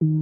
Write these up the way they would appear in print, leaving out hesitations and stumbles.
Hello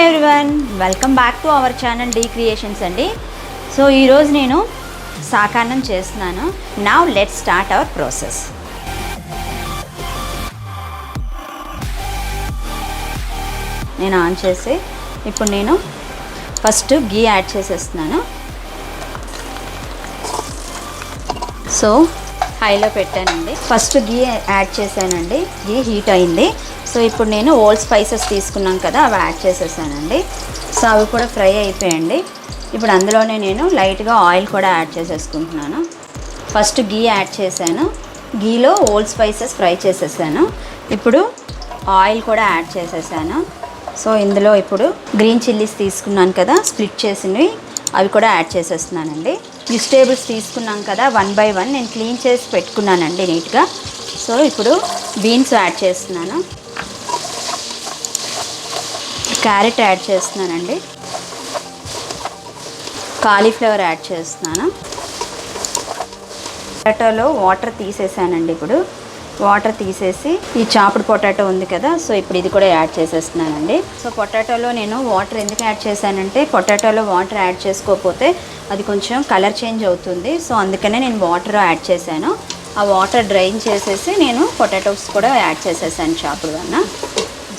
everyone, welcome back to our channel D creations అండి. So ఈరోజు నేను సాకాన్నం చేస్తున్నాను. Now let's start our process. నేను ఆన్ చేసి ఇప్పుడు నేను ఫస్ట్ గీ యాడ్ చేసేస్తున్నాను. సో హైలో పెట్టానండి. ఫస్ట్ గీ యాడ్ చేశానండి. గీ హీట్ అయింది. సో ఇప్పుడు నేను ఓల్డ్ స్పైసెస్ తీసుకున్నాను కదా, అవి యాడ్ చేసేసానండి. సో అవి కూడా ఫ్రై అయిపోయండి. ఇప్పుడు అందులోనే నేను లైట్గా ఆయిల్ కూడా యాడ్ చేసేసుకుంటున్నాను. ఫస్ట్ గీ యాడ్ చేశాను. గీలో ఓల్డ్ స్పైసెస్ ఫ్రై చేసేసాను. ఇప్పుడు ఆయిల్ కూడా యాడ్ చేసేసాను. సో ఇందులో ఇప్పుడు గ్రీన్ చిల్లీస్ తీసుకున్నాను కదా, స్ప్లిట్ చేసినవి, అవి కూడా యాడ్ చేసేస్తున్నానండి. వెజిటేబుల్స్ తీసుకున్నాం కదా, 1 by 1 నేను క్లీన్ చేసి పెట్టుకున్నానండి నీట్గా. సో ఇప్పుడు బీన్స్ యాడ్ చేస్తున్నాను. క్యారెట్ యాడ్ చేస్తున్నానండి. కాలీఫ్లవర్ యాడ్ చేస్తున్నాను. పొటాటోలో వాటర్ తీసేసానండి. ఇప్పుడు వాటర్ తీసేసి ఈ చాప్డ్ పొటాటో ఉంది కదా, సో ఇప్పుడు ఇది కూడా యాడ్ చేసేస్తున్నానండి. సో పొటాటోలో నేను వాటర్ ఎందుకు యాడ్ చేశానంటే, పొటాటోలో వాటర్ యాడ్ చేసుకోకపోతే అది కొంచెం కలర్ చేంజ్ అవుతుంది. సో అందుకనే నేను వాటర్ యాడ్ చేశాను. ఆ వాటర్ డ్రైన్ చేసేసి నేను పొటాటోస్ కూడా యాడ్ చేసేసాను చాప్డ్ వన్.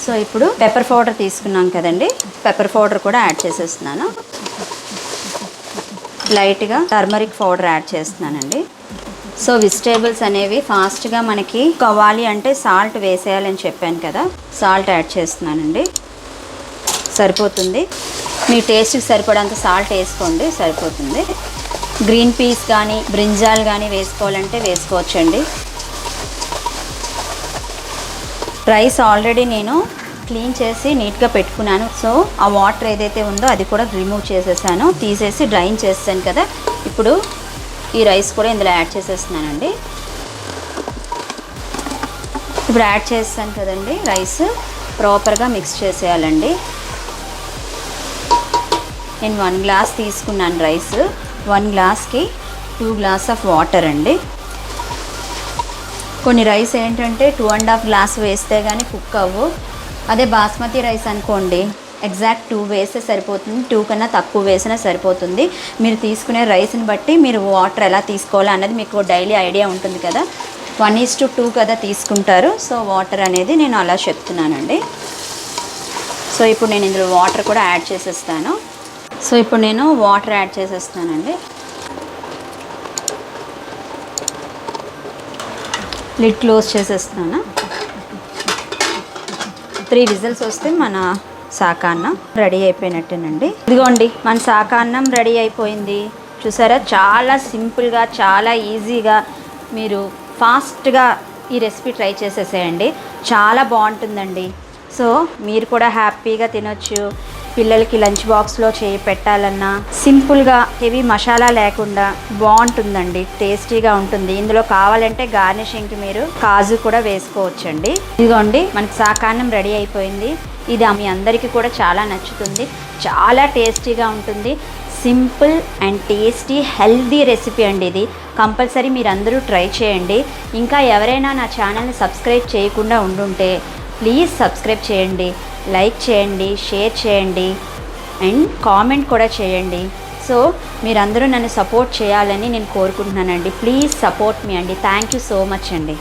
సో ఇప్పుడు పెప్పర్ పౌడర్ తీసుకున్నాం కదండి, పెప్పర్ పౌడర్ కూడా యాడ్ చేసేస్తున్నాను. లైట్గా టర్మరిక్ పౌడర్ యాడ్ చేస్తున్నానండి. సో వెజిటేబుల్స్ అనేవి ఫాస్ట్గా మనకి కావాలి అంటే సాల్ట్ వేసేయాలని చెప్పాను కదా, సాల్ట్ యాడ్ చేస్తున్నానండి. సరిపోతుంది, మీ టేస్ట్కి సరిపడంత సాల్ట్ వేసుకోండి, సరిపోతుంది. గ్రీన్ పీస్ కానీ బ్రింజాల్ కానీ వేసుకోవాలంటే వేసుకోవచ్చండి. రైస్ ఆల్రెడీ నేను క్లీన్ చేసి నీట్గా పెట్టుకున్నాను. సో ఆ వాటర్ ఏదైతే ఉందో అది కూడా రిమూవ్ చేసేసాను, తీసేసి డ్రైన్ చేసాను కదా. ఇప్పుడు ఈ రైస్ కూడా ఇందులో యాడ్ చేసేస్తున్నానండి. ఇప్పుడు యాడ్ చేస్తాను కదండి, రైస్ ప్రాపర్గా మిక్స్ చేసేయాలండి. నేను 1 గ్లాస్ తీసుకున్నాను రైస్. 1 గ్లాస్కి 2 గ్లాస్ ఆఫ్ వాటర్ అండి. కొన్ని రైస్ ఏంటంటే 2.5 గ్లాస్ వేస్తే కానీ కుక్ అవ్వు. అదే బాస్మతి రైస్ అనుకోండి, ఎగ్జాక్ట్ 2 వేస్తే సరిపోతుంది. 2 కన్నా తక్కువ వేసినా సరిపోతుంది. మీరు తీసుకునే రైస్ని బట్టి మీరు వాటర్ ఎలా తీసుకోవాలో అన్నది మీకు డైలీ ఐడియా ఉంటుంది కదా. 1:2 కదా తీసుకుంటారు. సో వాటర్ అనేది నేను అలా చెప్తున్నానండి. సో ఇప్పుడు నేను ఇందులో వాటర్ కూడా యాడ్ చేసేస్తాను. సో ఇప్పుడు నేను వాటర్ యాడ్ చేసేస్తానండి. లిడ్ క్లోజ్ చేసేస్తున్నాను. 3 విజిల్స్ వస్తే మన సాకాన్నం రెడీ అయిపోయినట్టేనండి. ఇదిగోండి, మన సాకాన్నం రెడీ అయిపోయింది. చూసారా, చాలా సింపుల్గా, చాలా ఈజీగా మీరు ఫాస్ట్గా ఈ రెసిపీ ట్రై చేసేసేయండి. చాలా బాగుంటుందండి. సో మీరు కూడా హ్యాపీగా తినొచ్చు. పిల్లలకి లంచ్ బాక్స్లో పెట్టాలన్నా సింపుల్గా, హెవీ మసాలా లేకుండా బాగుంటుందండి, టేస్టీగా ఉంటుంది. ఇందులో కావాలంటే గార్నిషింగ్కి మీరు కాజు కూడా వేసుకోవచ్చండి. ఇదిగోండి, మనకి సాకాన్నం రెడీ అయిపోయింది. ఇది మీ అందరికీ కూడా చాలా నచ్చుతుంది. చాలా టేస్టీగా ఉంటుంది. Simple and tasty healthy recipe అండి ఇది. కంపల్సరీ మీరు అందరూ ట్రై చేయండి. ఇంకా ఎవరైనా నా ఛానల్ని సబ్స్క్రైబ్ చేయకుండా ఉండుంటే ప్లీజ్ సబ్స్క్రైబ్ చేయండి, లైక్ చేయండి, షేర్ చేయండి అండ్ కామెంట్ కూడా చేయండి. సో మీరందరూ నన్ను సపోర్ట్ చేయాలని నేను కోరుకుంటున్నానండి. ప్లీజ్ సపోర్ట్ మీ అండి. థ్యాంక్ యూ సో మచ్ అండి.